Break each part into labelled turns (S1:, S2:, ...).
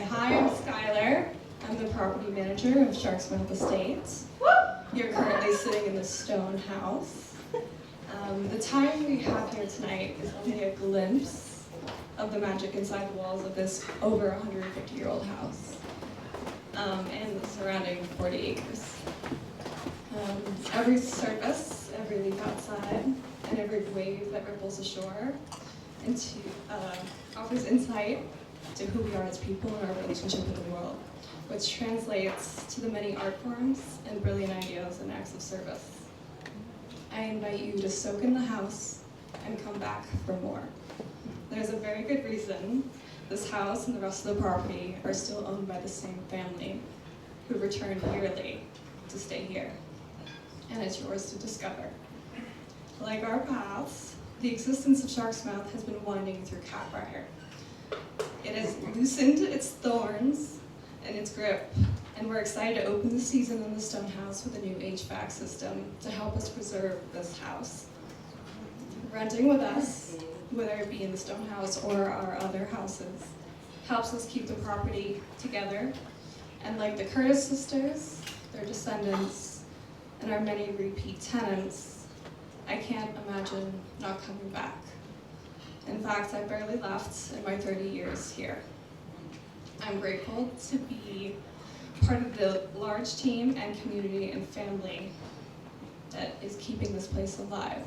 S1: Hi, I'm Skylar. I'm the property manager of Sharksmouth Estates. You're currently sitting in the stone house. The time we have here tonight is only a glimpse of the magic inside the walls of this over 150-year-old house and the surrounding 40 acres. Every surface, every leaf outside, and every wave that ripples ashore offers insight to who we are as people and our relationship with the world, which translates to the many art forms and brilliant ideas and acts of service. I invite you to soak in the house and come back for more. There's a very good reason this house and the rest of the property are still owned by the same family who return yearly to stay here. And it's yours to discover. Like our paths, the existence of Sharksmouth has been winding through catbrier. It has loosened its thorns and its grip, and we're excited to open the season in the stone house with a new HVAC system to help us preserve this house. Renting with us, whether it be in the stone house or our other houses, helps us keep the property together. And like the Curtis sisters, their descendants, and our many repeat tenants, I can't imagine not coming back. In fact, I barely left in my 30 years here. I'm grateful to be part of the large team and community and family that is keeping this place alive.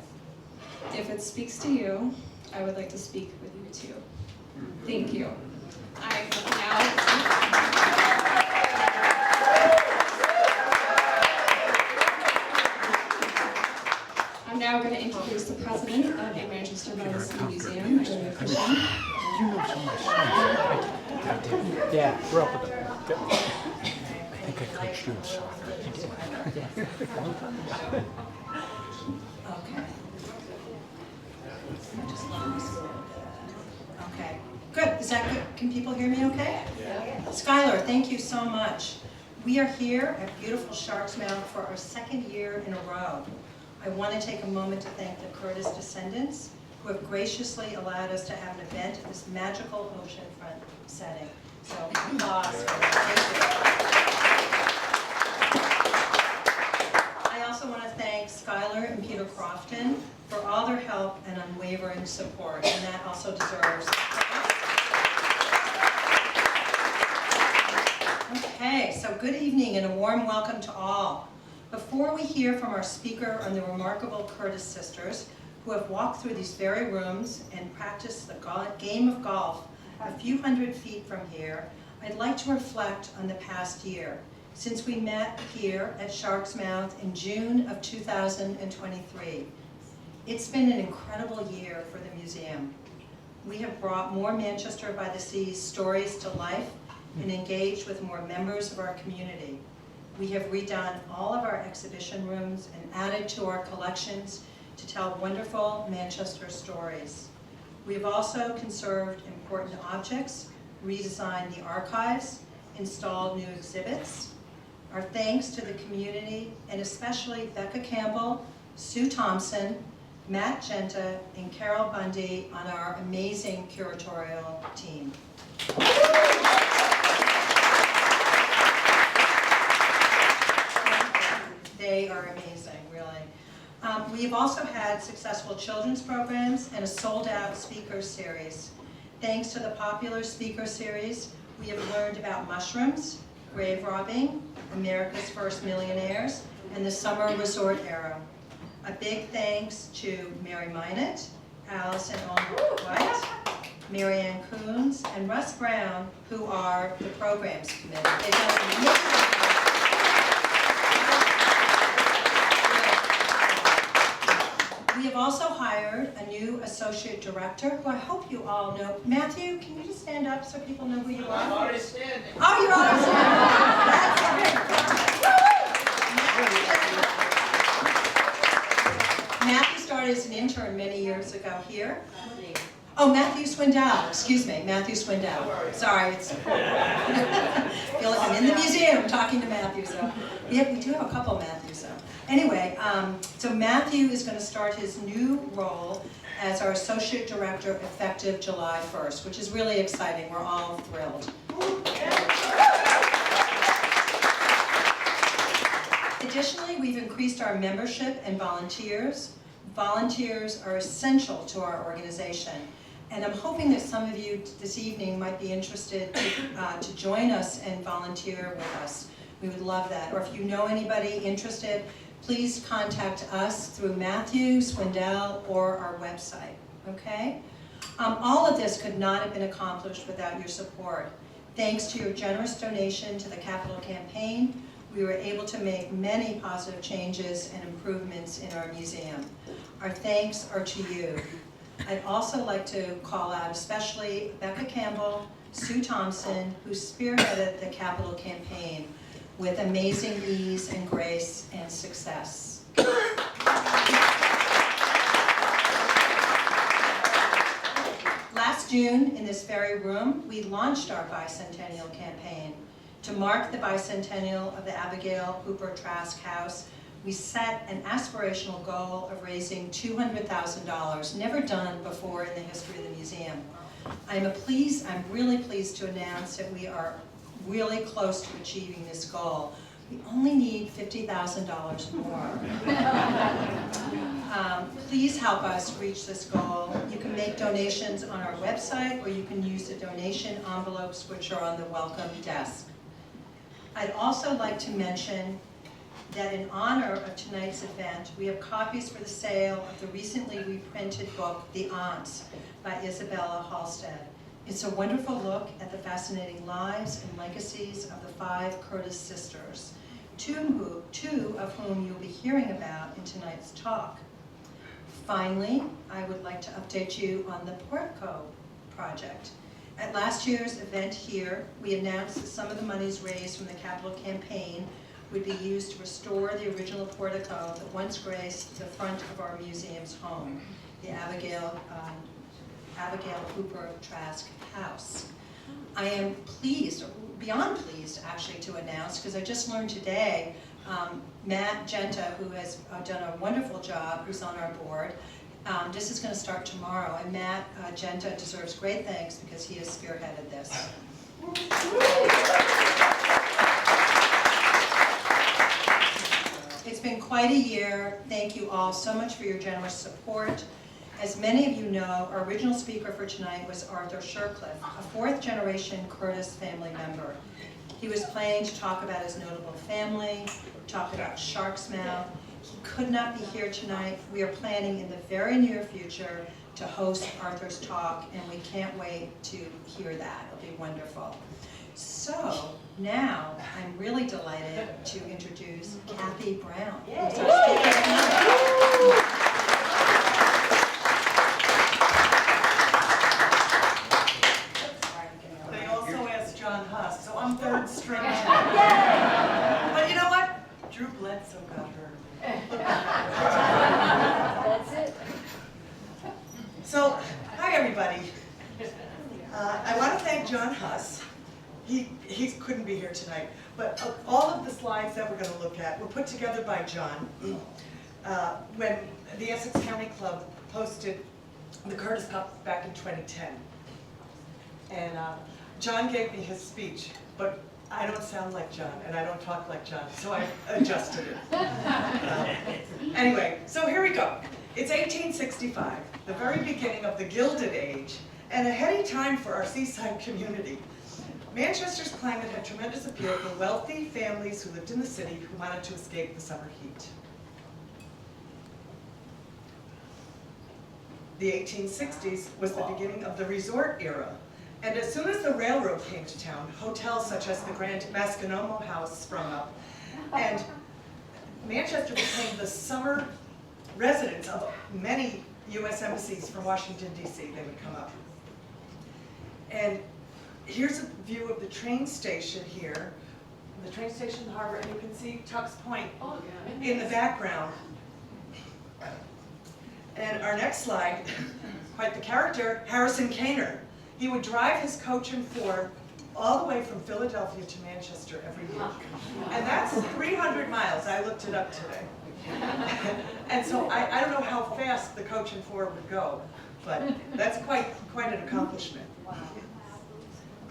S1: If it speaks to you, I would like to speak with you too. Thank you. I'm now going to introduce the president of the Manchester by the Sea Museum, Julia Cushing.
S2: You know so much. Yeah, grew up with it. I think I coached you in soccer.
S3: Okay. Okay. Good. Is that good? Can people hear me okay? Yeah. Skylar, thank you so much. We are here at beautiful Sharksmouth for our second year in a row. I want to take a moment to thank the Curtis descendants who have graciously allowed us to have an event at this magical oceanfront setting. So applause for that. Thank you. I also want to thank Skylar and Peter Crofton for all their help and unwavering support, and that also deserves. Okay, so good evening and a warm welcome to all. Before we hear from our speaker on the remarkable Curtis sisters, who have walked through these very rooms and practiced the game of golf a few hundred feet from here, I'd like to reflect on the past year, since we met here at Sharksmouth in June of 2023. It's been an incredible year for the museum. We have brought more Manchester by the Sea's stories to life and engaged with more members of our community. We have redone all of our exhibition rooms and added to our collections to tell wonderful Manchester stories. We have also conserved important objects, redesigned the archives, installed new exhibits. Our thanks to the community, and especially Becca Campbell, Sue Thompson, Matt Genta, and Carol Bundy on our amazing curatorial team. They are amazing, really. We've also had successful children's programs and a sold-out speaker series. Thanks to the popular speaker series, we have learned about mushrooms, grave robbing, America's First Millionaires, and the summer resort era. A big thanks to Mary Minot, Allison White, Marianne Coons, and Russ Brown, who are the programs committee. They've done an amazing job. We have also hired a new associate director, who I hope you all know. Matthew, can you just stand up so people know who you are?
S4: I'm already standing.
S3: Oh, you're already standing. That's great. Matthew started as an intern many years ago here. Oh, Matthew Swindell. Excuse me, Matthew Swindell. Sorry, it's. I feel like I'm in the museum talking to Matthew. So we do have a couple of Matthews. So anyway, so Matthew is going to start his new role as our associate director effective July 1st, which is really exciting. We're all thrilled. Additionally, we've increased our membership and volunteers. Volunteers are essential to our organization. And I'm hoping that some of you this evening might be interested to join us and volunteer with us. We would love that. Or if you know anybody interested, please contact us through Matthew, Swindell, or our website, okay? All of this could not have been accomplished without your support. Thanks to your generous donation to the Capital Campaign, we were able to make many positive changes and improvements in our museum. Our thanks are to you. I'd also like to call out especially Becca Campbell, Sue Thompson, who spearheaded the Capital Campaign with amazing ease and grace and success. Last June, in this very room, we launched our bicentennial campaign. To mark the bicentennial of the Abigail Hooper Trask House, we set an aspirational goal of raising $200,000, never done before in the history of the museum. I'm really pleased to announce that we are really close to achieving this goal. We only need $50,000 more. Please help us reach this goal. You can make donations on our website, or you can use the donation envelopes which are on the welcome desk. I'd also like to mention that in honor of tonight's event, we have copies for the sale of the recently reprinted book, The Aunts, by Isabella Halstead. It's a wonderful look at the fascinating lives and legacies of the 5 Curtis sisters, two of whom you'll be hearing about in tonight's talk. Finally, I would like to update you on the Portico project. At last year's event here, we announced that some of the monies raised from the Capital Campaign would be used to restore the original portico that once graced the front of our museum's home, the Abigail Hooper Trask House. I am pleased, beyond pleased actually, to announce, because I just learned today, Matt Genta, who has done a wonderful job, who's on our board, this is going to start tomorrow, and Matt Genta deserves great thanks because he has spearheaded this. It's been quite a year. Thank you all so much for your generous support. As many of you know, our original speaker for tonight was Arthur Shercliffe, a 4th-generation Curtis family member. He was planning to talk about his notable family, talk about Sharksmouth. He could not be here tonight. We are planning in the very near future to host Arthur's talk, and we can't wait to hear that. It'll be wonderful. So now I'm really delighted to introduce Kathy Brown, who's our speaker tonight.
S4: They also asked John Huss, so I'm 3rd string. But you know what? Drew Bledsoe got her.
S5: That's it.
S4: So, hi everybody. I want to thank John Huss. He couldn't be here tonight, but all of the slides that we're going to look at were put together by John when the Essex County Club hosted the Curtis Cup back in 2010. And John gave me his speech, but I don't sound like John, and I don't talk like John, so I adjusted it. Anyway, so here we go. It's 1865, the very beginning of the Gilded Age, and a heady time for our seaside community. Manchester's climate had tremendous appeal for wealthy families who lived in the city who wanted to escape the summer heat. The 1860s was the beginning of the resort era. And as soon as the railroad came to town, hotels such as the Grand Masconomo House sprung up, and Manchester became the summer residence of many U.S. embassies from Washington, D.C. They would come up. And here's a view of the train station here. The train station, the harbor, and you can see Tuck's Point in the background. And our next slide, quite the character, Harrison Kaner. He would drive his coach and four all the way from Philadelphia to Manchester every year. And that's 300 miles. I looked it up today. And so I don't know how fast the coach and four would go, but that's quite an accomplishment.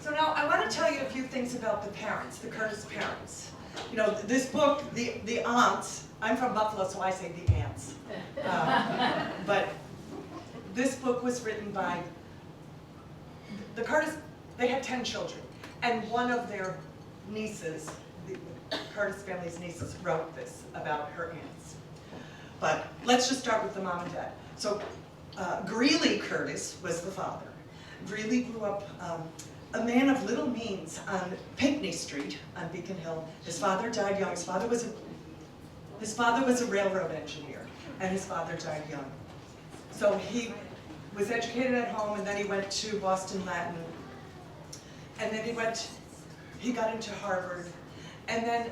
S4: So now I want to tell you a few things about the parents, the Curtis parents. you know, this book, the aunts, I'm from Buffalo, so I say the aunts. But this book was written by the Curtis. They had 10 children, and one of their nieces, the Curtis family's nieces, wrote this about her aunts. But let's just start with the mom and dad. So Greeley Curtis was the father. Greeley grew up a man of little means on Pinckney Street on Beacon Hill. His father died young. His father was a railroad engineer, and his father died young. So he was educated at home, and then he went to Boston Latin, and then he got into Harvard, and then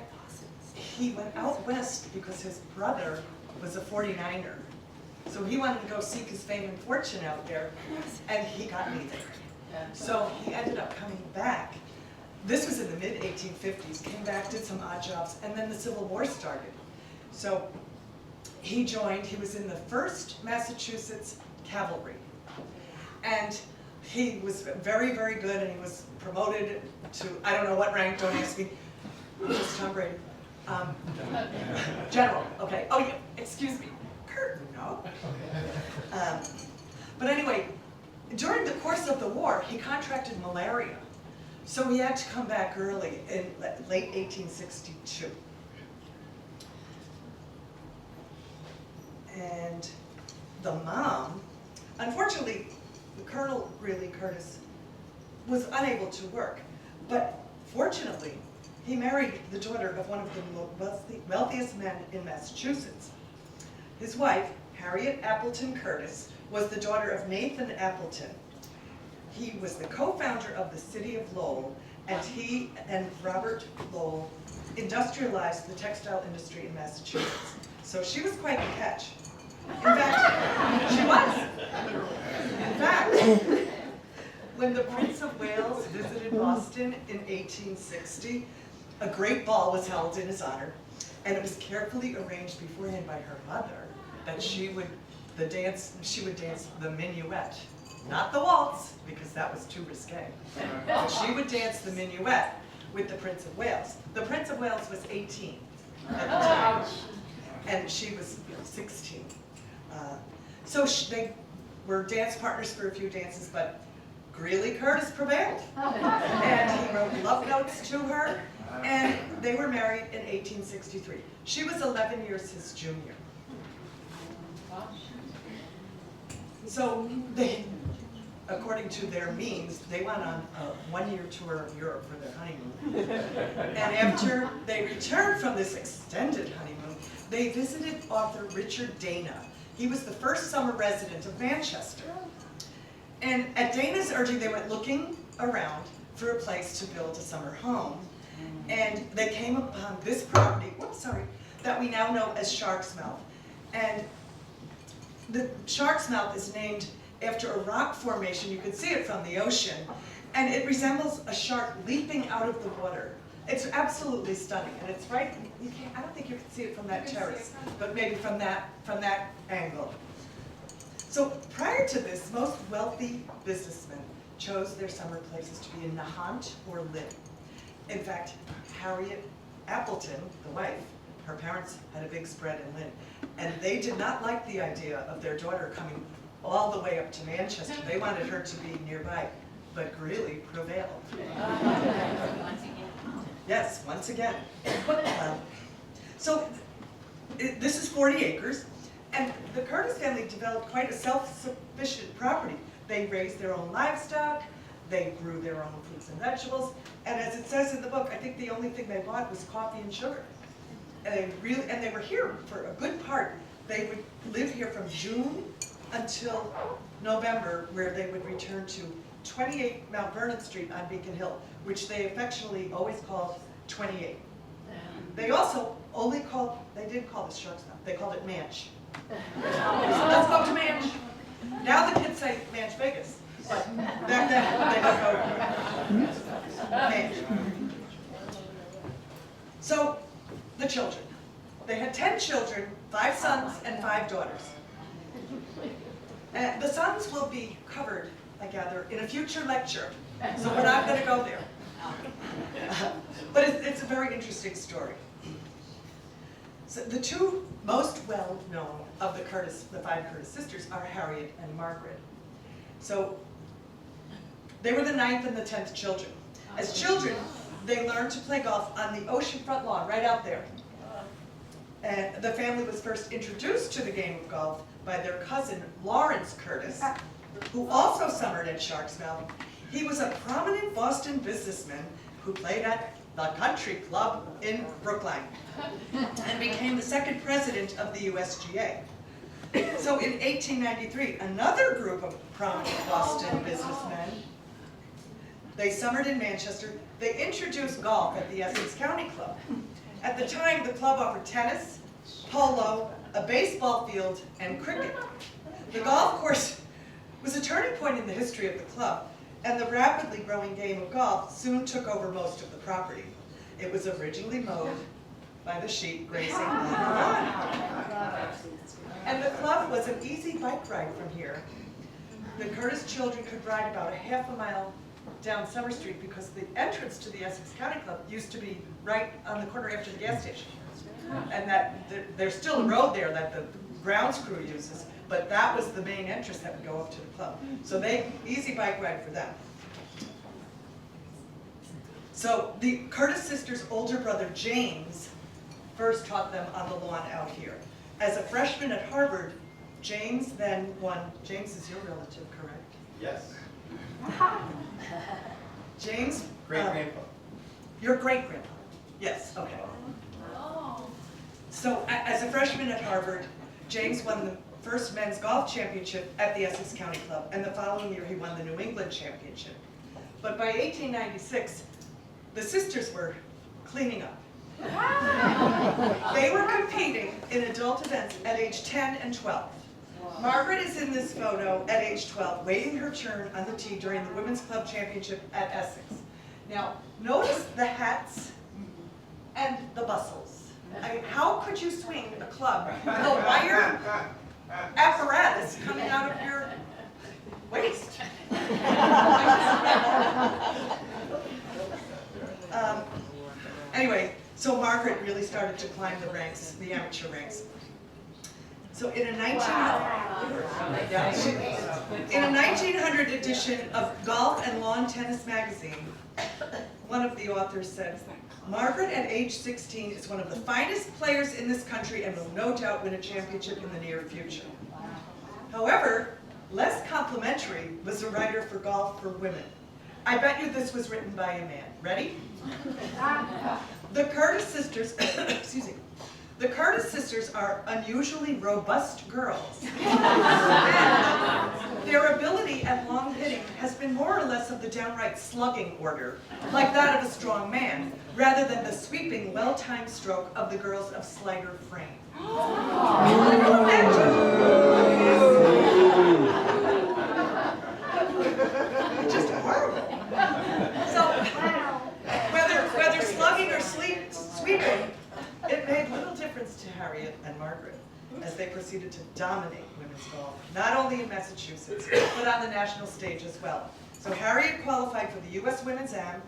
S4: he went out west because his brother was a 49er. So he wanted to go seek his fame and fortune out there, and he got neither. So he ended up coming back. This was in the mid-1850s, came back, did some odd jobs, and then the Civil War started. So he was in the 1st Massachusetts Cavalry. And he was very, very good, and he was promoted to, I don't know what rank, don't ask me. Just Tom Brady. General, okay. Oh, yeah, excuse me. Kurt, no. But anyway, during the course of the war, he contracted malaria. So he had to come back early in late 1862. And the mom, unfortunately, Colonel Greeley Curtis was unable to work. But fortunately, he married the daughter of one of the wealthiest men in Massachusetts. His wife, Harriot Appleton Curtis, was the daughter of Nathan Appleton. He was the co-founder of the city of Lowell, and he and Robert Lowell industrialized the textile industry in Massachusetts. So she was quite the catch. In fact, she was. In fact, when the Prince of Wales visited Boston in 1860, a great ball was held in his honor, and it was carefully arranged beforehand by her mother that she would dance the minuet. Not the waltz, because that was too risque. But she would dance the minuet with the Prince of Wales. The Prince of Wales was 18 at the time, and she was 16. So they were dance partners for a few dances, but Greeley Curtis prevailed. And he wrote love notes to her, and they were married in 1863. She was 11 years his junior. So they, according to their means, they went on a one-year tour of Europe for their honeymoon. And after they returned from this extended honeymoon, they visited author Richard Dana. He was the first summer resident of Manchester. And at Dana's urging, they went looking around for a place to build a summer home. And they came upon this property, that we now know as Sharksmouth. And the Sharksmouth is named after a rock formation. You can see it from the ocean. And it resembles a shark leaping out of the water. It's absolutely stunning, and it's right, I don't think you can see it from that terrace, but maybe from that angle. So prior to this, most wealthy businessmen chose their summer places to be in Nahant or Lynn. In fact, Harriet Appleton, the wife, her parents had a big spread in Lynn, and they did not like the idea of their daughter coming all the way up to Manchester. They wanted her to be nearby, but Greeley prevailed. Yes, once again. So this is 40 acres, and the Curtis family developed quite a self-sufficient property. They raised their own livestock, they grew their own fruits and vegetables, and as it says in the book, I think the only thing they bought was coffee and sugar. And they were here for a good part. They would live here from June until November, where they would return to 28 Mount Vernon Street on Beacon Hill, which they affectionately always called 28. They also they did call this Sharksmouth, they called it Manch. Let's go to Manch. Now the kids say Manch Vegas, but back then they would go Manch. So the children. They had 10 children, 5 sons and 5 daughters. And the sons will be covered, I gather, in a future lecture, so we're not going to go there. But it's a very interesting interesting story. So the two most well-known of the five Curtis sisters are Harriet and Margaret. So they were the 9th and the 10th children. As children, they learned to play golf on the oceanfront lawn, right out there. And the family was first introduced to the game of golf by their cousin, Lawrence Curtis, who also summered at Sharksmouth. He was a prominent Boston businessman who played at the country club in Brookline and became the second president of the USGA. So in 1893, another group of prominent Boston businessmen, they summered in Manchester. They introduced golf at the Essex County Club. At the time, the club offered tennis, polo, a baseball field, and cricket. The golf course was a turning point in the history of the club, and the rapidly growing game of golf soon took over most of the property. It was originally mowed by the sheep grazing on the lawn. And the club was an easy bike ride from here. The Curtis children could ride about a half a mile down Summer Street because the entrance to the Essex County Club used to be right on the corner after the gas station. And that there's still a road there that the grounds crew uses, but that was the main entrance that would go up to the club. So easy bike ride for them. So the Curtis sisters' older brother James first taught them on the lawn out here. As a freshman at Harvard, James then won, James is your relative, correct?
S5: Yes.
S4: James?
S5: Great-grandpa.
S4: Your great-grandpa? Yes, okay. So as a freshman at Harvard, James won the first men's golf championship at the Essex County Club, and the following year he won the New England championship. But by 1896, the sisters were cleaning up. They were competing in adult events at age 10 and 12. Margaret is in this photo at age 12, waiting her turn on the tee during the Women's Club Championship at Essex. Now, notice the hats and the bustles. I mean, how could you swing a club with a wire apparatus coming out of your waist? Anyway, so Margaret really started to climb the ranks, the amateur ranks. So in a 1900 edition of Golf and Lawn Tennis magazine, one of the authors said, Margaret at age 16 is one of the finest players in this country and will no doubt win a championship in the near future. However, less complimentary was a writer for Golf for Women. I bet you this was written by a man. Ready? The Curtis sisters, excuse me, the Curtis sisters are unusually robust girls. And their ability at long hitting has been more or less of the downright slugging order, like that of a strong man, rather than the sweeping, well-timed stroke of the girls of slighter frame. Just horrible. So, whether slugging or sweeping, it made little difference to Harriet and Margaret as they proceeded to dominate women's golf, not only in Massachusetts, but on the national stage as well. So Harriet qualified for the U.S. Women's Am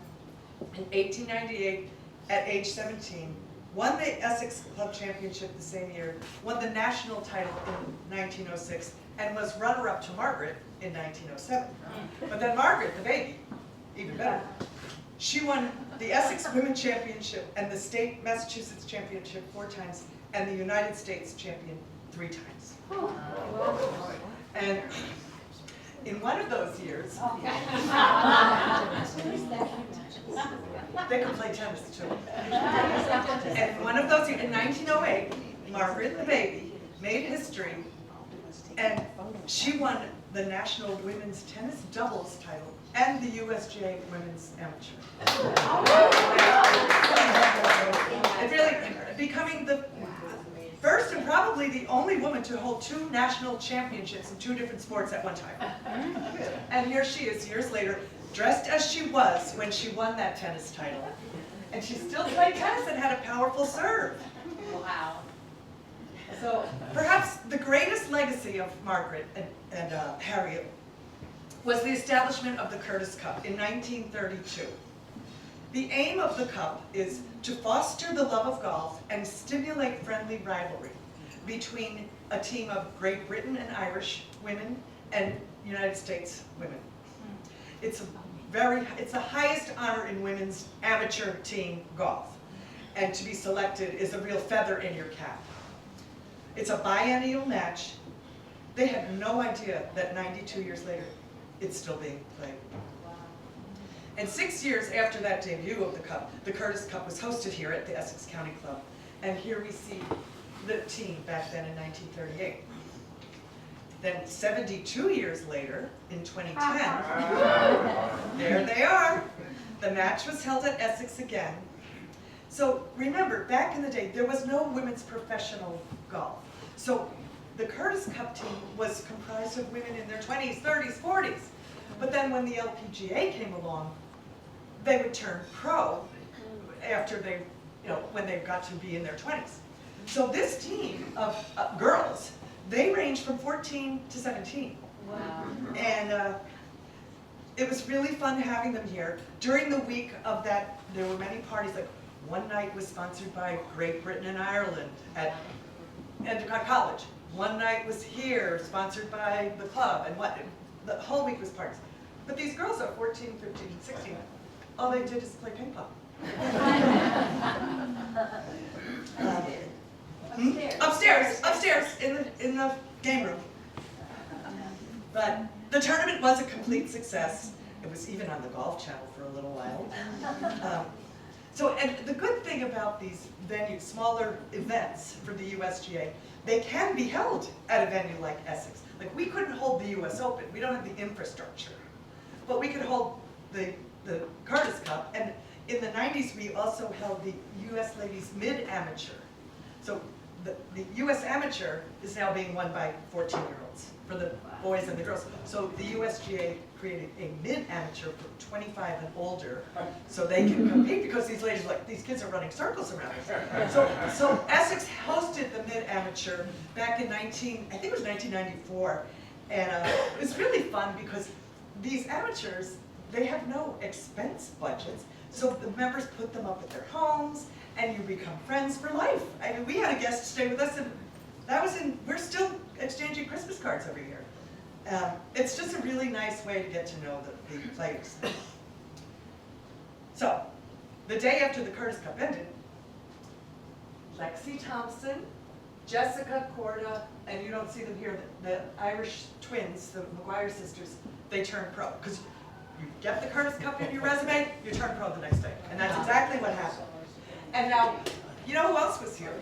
S4: in 1898 at age 17, won the Essex Club Championship the same year, won the national title in 1906, and was runner-up to Margaret in 1907. But then Margaret, the baby, even better, she won the Essex Women's Championship and the State Massachusetts Championship 4 times, and the United States Champion 3 times. And in one of those years, they could play tennis too. And one of those years, in 1908, Margaret, the baby, made history, and she won the National Women's Tennis Doubles title and the USGA Women's Amateur. And really becoming the first and probably the only woman to hold 2 national championships in 2 different sports at one time. And here she is years later, dressed as she was when she won that tennis title. And she still played tennis and had a powerful serve.
S6: Wow.
S4: So perhaps the greatest legacy of Margaret and Harriet was the establishment of the Curtis Cup in 1932. The aim of the Cup is to foster the love of golf and stimulate friendly rivalry between a team of Great Britain and Irish women and United States women. It's the highest honor in women's amateur team golf. And to be selected is a real feather in your cap. It's a biennial match. They had no idea that 92 years later, it's still being played. And 6 years after that debut of the Cup, the Curtis Cup was hosted here at the Essex County Club. And here we see the team back then in 1938. Then 72 years later, in 2010, there they are. The match was held at Essex again. So remember, back in the day, there was no women's professional golf. So the Curtis Cup team was comprised of women in their 20s, 30s, 40s. But then when the LPGA came along, they would turn pro after they, when they got to be in their 20s. So this team of girls, they ranged from 14 to 17.
S5: Wow.
S4: And it was really fun having them here. During the week of that, there were many parties. Like one night was sponsored by Great Britain and Ireland at Endicott College. One night was here, sponsored by the club, and the whole week was parties. But these girls are 14, 15, 16. All they did is play ping pong. Upstairs, in the game room. But the tournament was a complete success. It was even on the Golf Channel for a little while. And the good thing about these venues, smaller events for the USGA, they can be held at a venue like Essex. Like we couldn't hold the US Open, we don't have the infrastructure. But we could hold the Curtis Cup, and in the 90s we also held the US Ladies Mid-Amateur. So the US Amateur is now being won by 14-year-olds for the boys and the girls. So the USGA created a mid-amateur for 25 and older, so they can compete, because these ladies are like, these kids are running circles around us. So Essex hosted the mid-amateur back in I think it was 1994, and it was really fun because these amateurs, they have no expense budgets, so the members put them up at their homes, and you become friends for life. I mean, we had a guest stay with us, and we're still exchanging Christmas cards every year. It's just a really nice way to get to know the players. So, the day after the Curtis Cup ended, Lexi Thompson, Jessica Corda, and you don't see them here, the Irish twins, the McGuire sisters, they turned pro. Because you get the Curtis Cup in your resume, you turn pro the next day. And that's exactly what happened. And now, you know who else was here?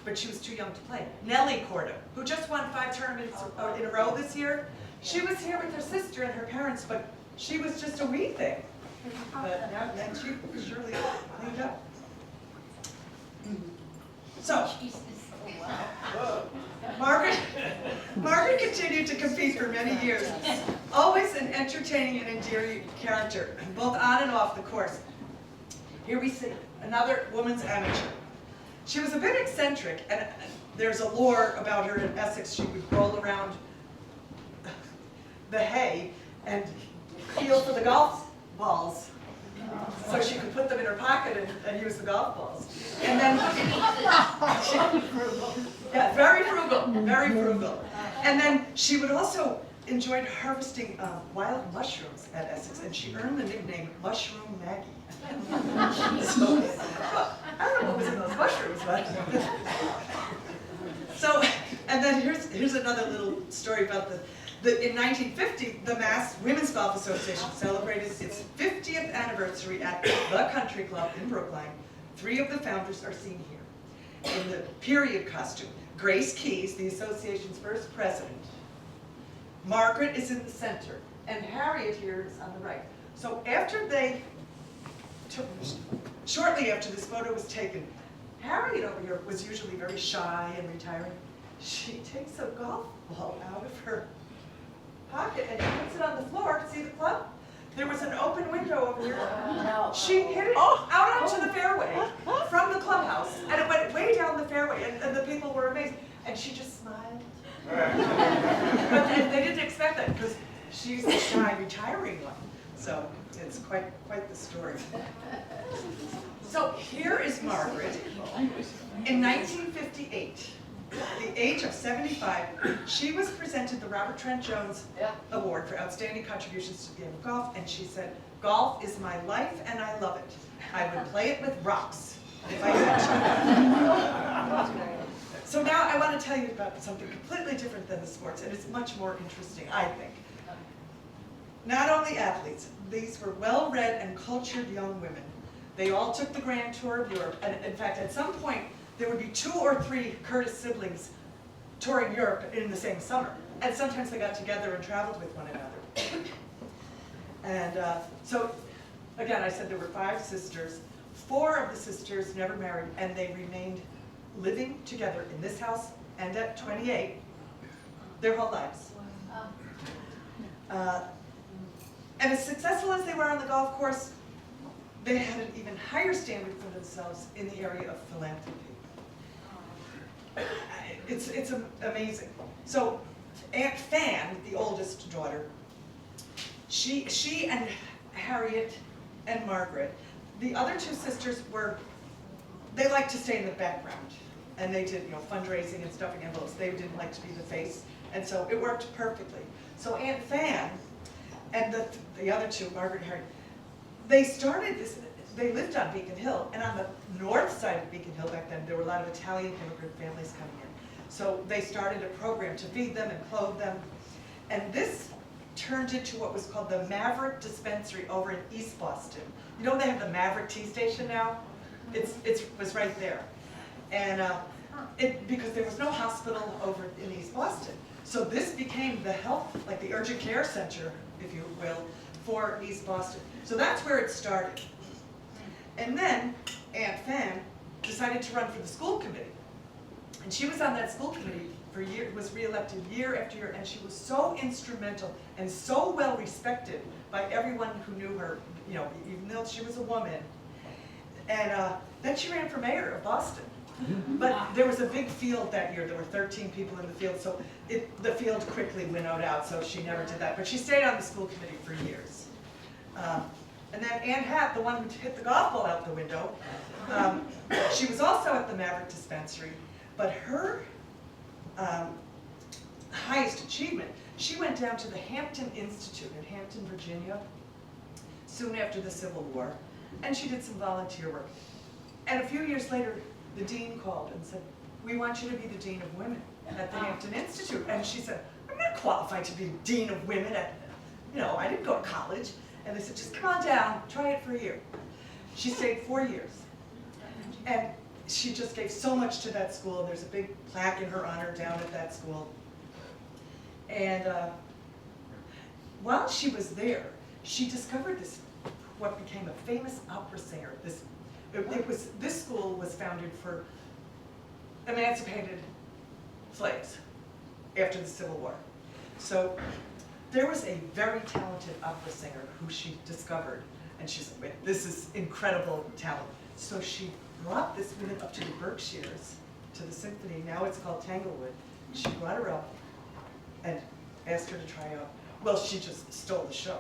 S4: But she was too young to play. Nellie Corda, who just won 5 tournaments in a row this year. She was here with her sister and her parents, but she was just a wee thing. But now then she surely cleaned up. So, Margaret continued to compete for many years, always an entertaining and endearing character, both on and off the course. Here we see another woman's amateur. She was a bit eccentric, and there's a lore about her in Essex. She would roll around the hay and feel for the golf balls, so she could put them in her pocket and use the golf balls. And then, yeah, very frugal. And then she would also enjoy harvesting wild mushrooms at Essex, and she earned the nickname Mushroom Maggie. So, I don't know what was in those mushrooms, but. So, and then here's another little story about in 1950, the Mass Women's Golf Association celebrated its 50th anniversary at the Country Club in Brookline. 3 of the founders are seen here in the period costume. Grace Keyes, the association's first president. Margaret is in the center, and Harriot here is on the right. So shortly after this photo was taken, Harriet over here was usually very shy and retiring. She takes a golf ball out of her pocket and she puts it on the floor. See the club? There was an open window over here. She hit it out onto the fairway from the clubhouse, and it went way down the fairway, and the people were amazed. And she just smiled. But they didn't expect that because she's the shy, retiring one. So It's quite the story. So here is Margaret. In 1958, at the age of 75, she was presented the Robert Trent Jones Award for Outstanding Contributions to the game of golf, and she said, "Golf is my life and I love it. I would play it with rocks if I had." So now I want to tell you about something completely different than the sports, and it's much more interesting, I think. Not only athletes, these were well-read and cultured young women. They all took the Grand Tour of Europe, and in fact, at some point, there would be 2 or 3 Curtis siblings touring Europe in the same summer. And sometimes they got together and traveled with one another. And so, again, I said there were 5 sisters. 4 of the sisters never married, and they remained living together in this house and at 28 their whole lives. And as successful as they were on the golf course, they had an even higher standard for themselves in the area of philanthropy. It's amazing. So Aunt Fan, the oldest daughter, she and Harriot and Margaret, the other 2 sisters they liked to stay in the background. And they did, fundraising and stuffing envelopes. They didn't like to be the face. And so it worked perfectly. So Aunt Fan and the other 2, Margaret and Harriet, they started this, they lived on Beacon Hill, and on the north side of Beacon Hill back then, there were a lot of Italian immigrant families coming in. So they started a program to feed them and clothe them. And this turned into what was called the Maverick Dispensary over in East Boston. You know they have the Maverick tea station now? It was right there. And because there was no hospital over in East Boston. So this became the health, like the urgent care center, if you will, for East Boston. So that's where it started. And then Aunt Fan decided to run for the school committee. And she was on that school committee for years, was reelected year after year, and she was so instrumental and so well respected by everyone who knew her, even though she was a woman. And then she ran for mayor of Boston. But there was a big field that year. There were 13 people in the field, so the field quickly winnowed out, so she never did that. But she stayed on the school committee for years. And then Ann Hatt, the one who hit the golf ball out the window, she was also at the Maverick Dispensary, but her highest achievement, she went down to the Hampton Institute in Hampton, Virginia, soon after the Civil War, and she did some volunteer work. And a few years later, the dean called and said, "We want you to be the dean of women at the Hampton Institute." And she said, "I'm not qualified to be dean of women at, I didn't go to college." And they said, "Just come on down, try it for a year." She stayed 4 years. And she just gave so much to that school. And there's a big plaque in her honor down at that school. And while she was there, she discovered what became a famous opera singer. This school was founded for emancipated slaves after the Civil War. So there was a very talented opera singer who she discovered, and she said, "Wait, this is incredible talent." So she brought this woman up to the Berkshires, to the symphony. Now it's called Tanglewood. She brought her up and asked her to try out. Well, she just stole the show.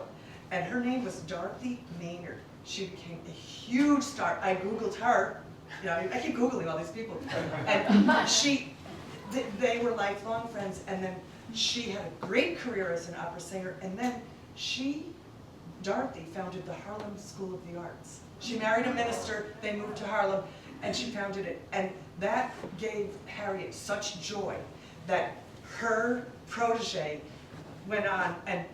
S4: And her name was Dorothy Maynard. She became a huge star. I Googled her. I keep Googling all these people. And they were lifelong friends. And then she had a great career as an opera singer. And then Dorothy, founded the Harlem School of the Arts. She married a minister. They moved to Harlem, and she founded it. And that gave Harriet such joy that her protege went on and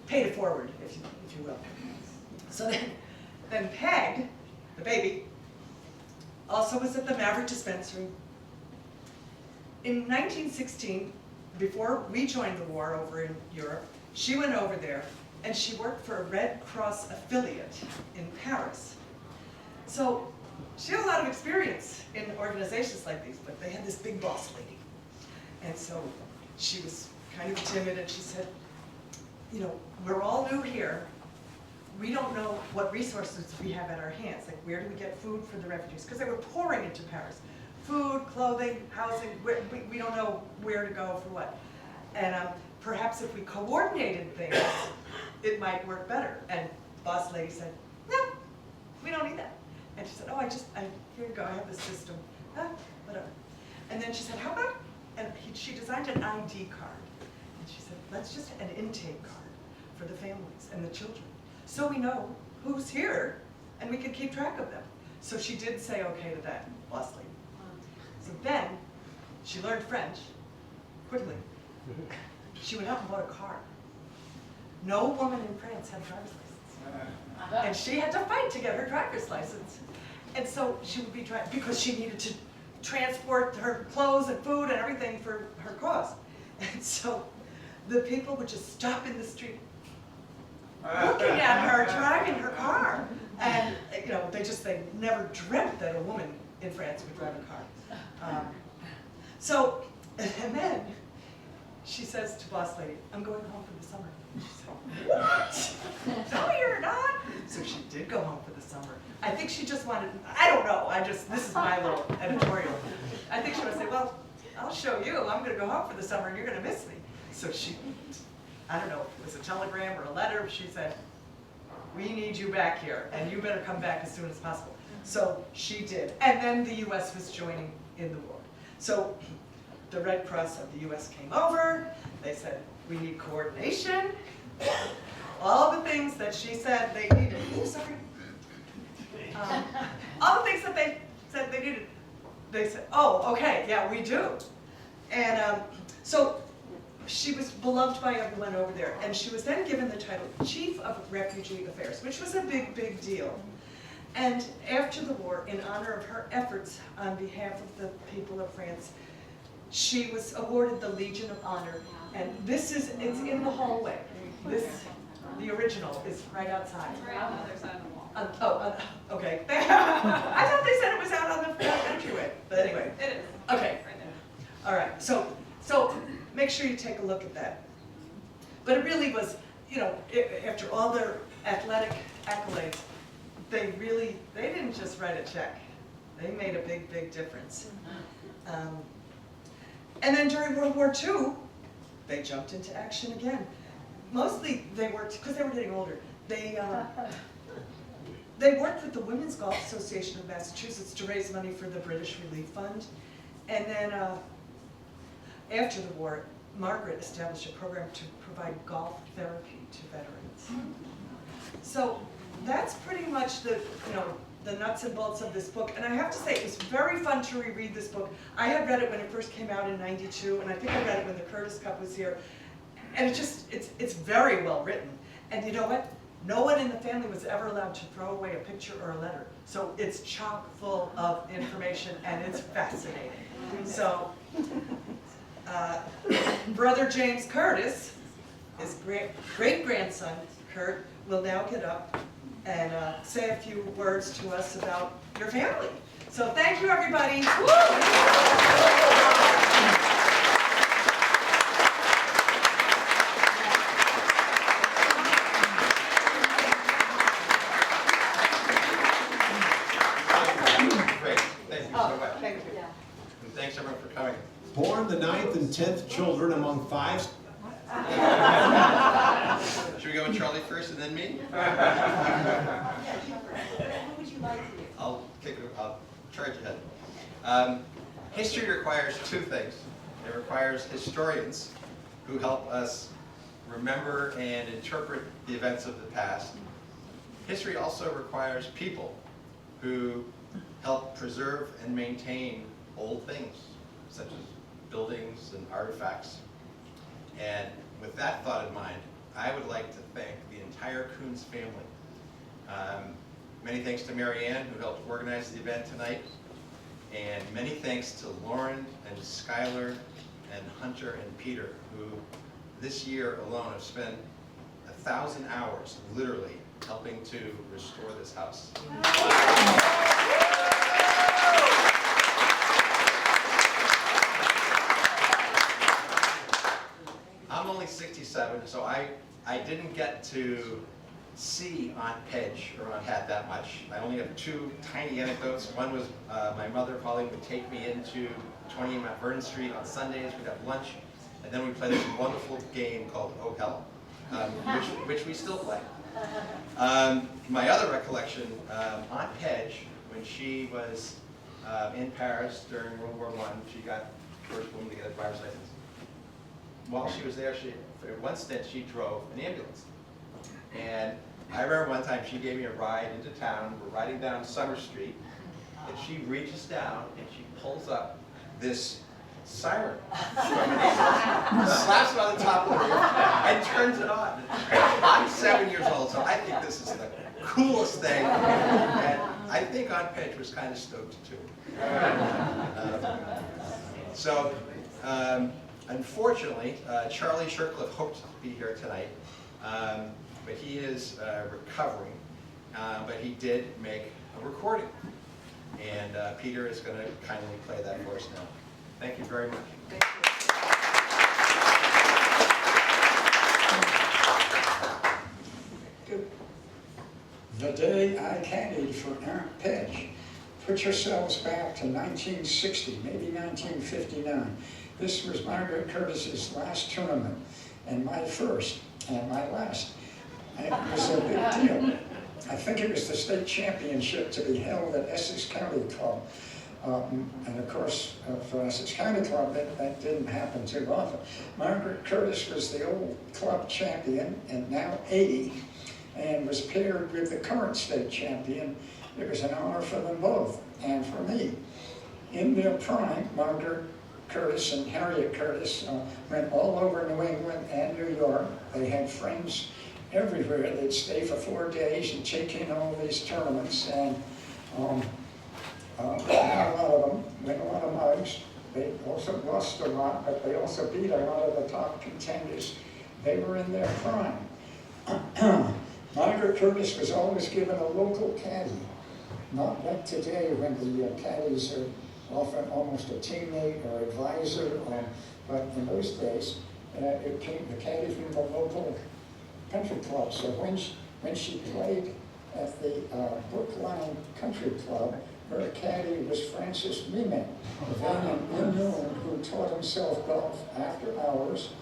S4: paid it forward, if you will. So then Peg, the baby, also was at the Maverick Dispensary. In 1916, before we joined the war over in Europe, she went over there and she worked for a Red Cross affiliate in Paris. So she had a lot of experience in organizations like these, but they had this big boss lady. And so she was kind of timid, and she said, we're all new here. We don't know what resources we have at our hands. Like, where do we get food for the refugees? Because they were pouring into Paris. Food, clothing, housing, we don't know where to go for what. And perhaps if we coordinated things, it might work better. And boss lady said, no, we don't need that. And she said, oh, here you go, I have this system, whatever. And then she said, how about, and she designed an ID card. And she said, let's just an intake card for the families and the children, so we know who's here and we can keep track of them. So she did say okay to that, boss lady. So then, she learned French quickly. She went out and bought a car. No woman in France had a driver's license. And she had to fight to get her driver's license. And so she would be driving, because she needed to transport her clothes and food and everything for her cause. And so the people would just stop in the street, looking at her driving her car. And they never dreamt that a woman in France would drive a car. And then she says to boss lady, I'm going home for the summer. She said, what? No, you're not. So she did go home for the summer. I think she just wanted, I don't know, this is my little editorial. I think she would say, well, I'll show you. I'm going to go home for the summer and you're going to miss me. So she, I don't know if it was a telegram or a letter, she said, we need you back here and you better come back as soon as possible. So she did. And then the US was joining in the war. So the Red Cross of the US came over. They said, we need coordination. All the things that she said they needed. Sorry. All the things that they said they needed. They said, oh, okay, yeah, we do. And so she was beloved by everyone over there. And she was then given the title Chief of Refugee Affairs, which was a big, big deal. And after the war, in honor of her efforts on behalf of the people of France, she was awarded the Legion of Honor. And it's in the hallway. The original is right outside.
S1: Right on the other side of the wall.
S4: Okay. I thought they said it was out on the entryway, but anyway.
S1: It is.
S4: Okay.
S1: Right there.
S4: All right. So make sure you take a look at that. But it really was, after all their athletic accolades, they didn't just write a check. They made a big, big difference. And then during World War II, they jumped into action again. Mostly they worked, because they were getting older, they worked with the Women's Golf Association of Massachusetts to raise money for the British Relief Fund. And then after the war, Margaret established a program to provide golf therapy to veterans. So that's pretty much the nuts and bolts of this book. And I have to say, it was very fun to reread this book. I had read it when it first came out in '92, and I think I read it when the Curtis Cup was here. And it's very well written. And you know what? No one in the family was ever allowed to throw away a picture or a letter. So it's chock full of information, and it's fascinating. So, Brother James Curtis, his great-grandson, Kurt, will now get up and say a few words to us about your family. So thank you, everybody.
S5: Thanks everyone for coming.
S6: Born the 9th and 10th children among 5.
S5: Should we go with Charlie first and then me?
S3: Who would you like to do?
S5: I'll charge ahead. History requires two things. It requires historians who help us remember and interpret the events of the past. History also requires people who help preserve and maintain old things, such as buildings and artifacts. And with that thought in mind, I would like to thank the entire Coons family. Many thanks to Mary Ann, who helped organize the event tonight. And many thanks to Lauren and Skylar and Hunter and Peter, who this year alone have spent 1,000 hours, literally, helping to restore this house. I'm only 67, so I didn't get to see Aunt Pedge or Aunt Hat that much. I only have two tiny anecdotes. One was my mother, Pauline, would take me into 20 Mount Vernon Street on Sundays. We'd have lunch, and then we'd play this wonderful game called Oh Hell. which we still play. My other recollection, Aunt Pedge, when she was in Paris during World War I, she got the first woman to get a driver's license. While she was there, for one stint, she drove an ambulance. And I remember one time she gave me a ride into town. We're riding down Summer Street, and she reaches down and she pulls up this siren from an ambulance, slaps it on the top of the roof, and turns it on. I'm 7 years old, so I think this is the coolest thing. And I think Aunt Pedge was kind of stoked too. Unfortunately, Charlie Shercliffe hoped to be here tonight, but he is recovering. But he did make a recording, and Peter is going to kindly play that for us now. Thank you very much.
S3: Thank you.
S7: The day I caddied for Aunt Pedge. Put yourselves back to 1960, maybe 1959. This was Margaret Curtis's last tournament, and my first, and my last. And it was a big deal. I think it was the state championship to be held at Essex County Club. And of course, for Essex County Club, that didn't happen too often. Margaret Curtis was the old club champion, and now 80, and was paired with the current state champion. It was an honor for them both, and for me. In their prime, Margaret Curtis and Harriot Curtis went all over New England and New York. They had friends everywhere. They'd stay for 4 days and take in all these tournaments, and won a lot of them, win a lot of mugs. They also lost a lot, but they also beat a lot of the top contenders. They were in their prime. Margaret Curtis was always given a local caddy, not like today when the caddies are often almost a teammate or advisor, but in those days, it came the caddy from the local country club. So when she played at the Brookline Country Club, her caddy was Francis Mimet, then an unknown who taught himself golf after hours,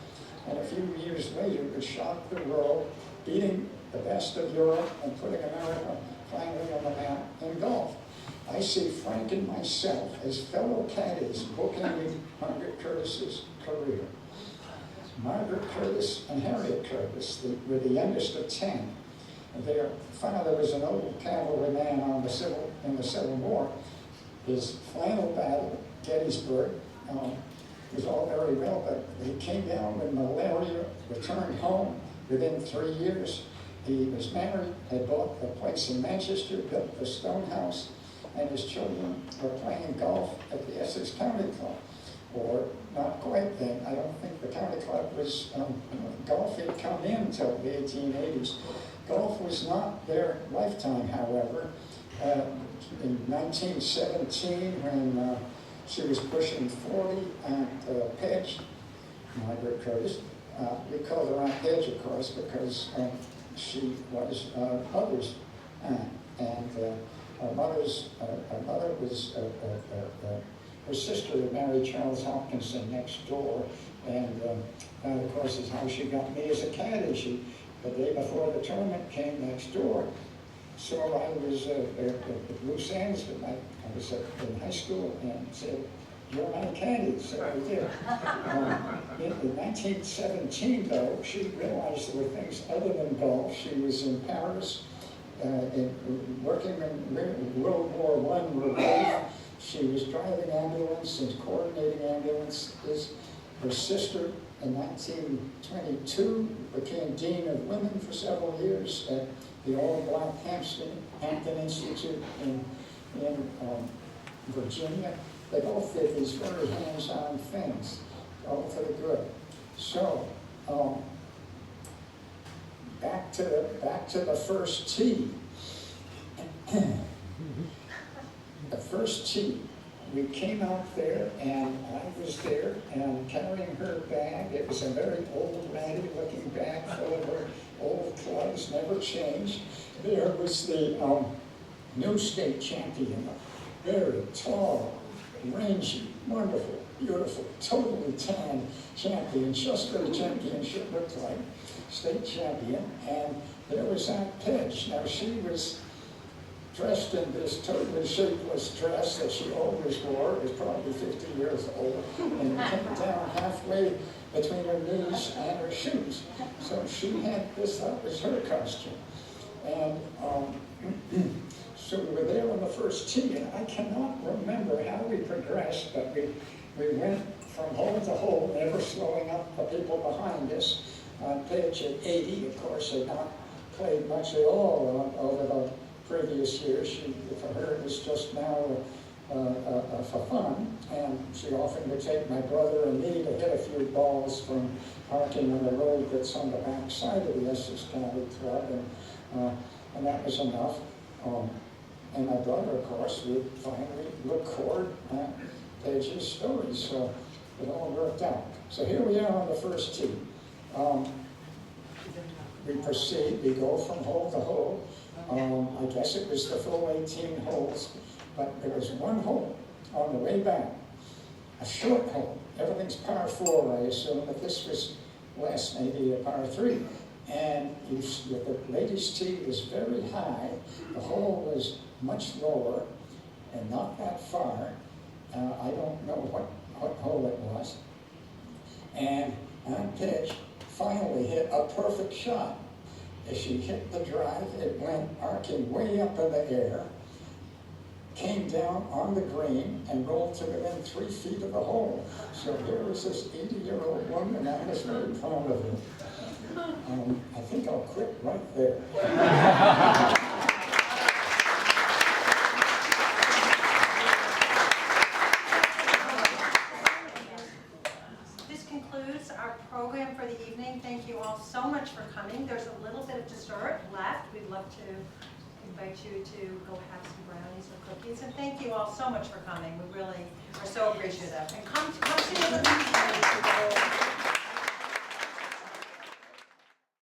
S7: and a few years later would shock the world, beating the best of Europe and putting America finally on the map in golf. I see Frank and myself as fellow caddies bookending Margaret Curtis's career. Margaret Curtis and Harriot Curtis were the youngest of 10. Their father was an old cavalryman in the Civil War. His final battle, Gettysburg, was all very well, but he came down with malaria, returned home within 3 years. He was married, had bought a place in Manchester, built the stone house, and his children were playing golf at the Essex County Club. Or not quite then. I don't think the county club was, golf had come in until the 1880s. Golf was not their lifetime, however. In 1917, when she was pushing 40, Aunt Pedge, Margaret Curtis, we called her Aunt Pedge, of course, because she was mother's aunt, and her mother was her sister had married Charles Hopkinson next door, and that, of course, is how she got me as a caddy. The day before the tournament came next door, so I was at loose ends, but I was in high school, and said, "You're my caddy," so I did. In 1917, though, she realized there were things other than golf. She was in Paris, working in World War I relief. She was driving ambulance and coordinating ambulances. Her sister, in 1922, became Dean of Women for several years at the All-Black Hampton Institute in Virginia. They both did these very hands-on things, all for the good. So, back to the first tee. The first tee. We came out there, and I was there, and carrying her bag. It was a very old, ratty-looking bag full of her old clubs, never changed. There was the new state champion, very tall, rangy, wonderful, beautiful, totally tan champion, just what a championship looked like, state champion. And there was Aunt Pidge. Now she was dressed in this totally shapeless dress that she always wore. It was probably 50 years old, and it came down halfway between her knees and her shoes. So she had this, that was her costume. And so we were there on the first tee, and I cannot remember how we progressed, but we went from hole to hole, never slowing up the people behind us. Page at 80, of course, had not played much at all over the previous years. For her, it was just now for fun, and she often would take my brother and me to hit a few balls from parking on the road that's on the back side of the Essex County Club, and that was enough. And my brother, of course, would finally record Page's stories, so it all worked out. So here we are on the first tee. We proceed, we go from hole to hole. I guess it was the full 18 holes, but there was one hole on the way back, a short hole. Everything's par 4, I assume, but this was less, maybe a par 3. And the ladies' tee was very high, the hole was much lower and not that far. I don't know what hole it was. And Aunt Pidge finally hit a perfect shot. As she hit the drive, it went arcing way up in the air, came down on the green, and rolled to within 3 feet of the hole. So here was this 80-year-old woman, and I was very proud of her. I think I'll quit right there.
S3: This concludes our program for the evening. Thank you all so much for coming. There's a little bit of dessert left. We'd love to invite you to go have some brownies or cookies. And thank you all so much for coming. We really are so appreciative. And come see us.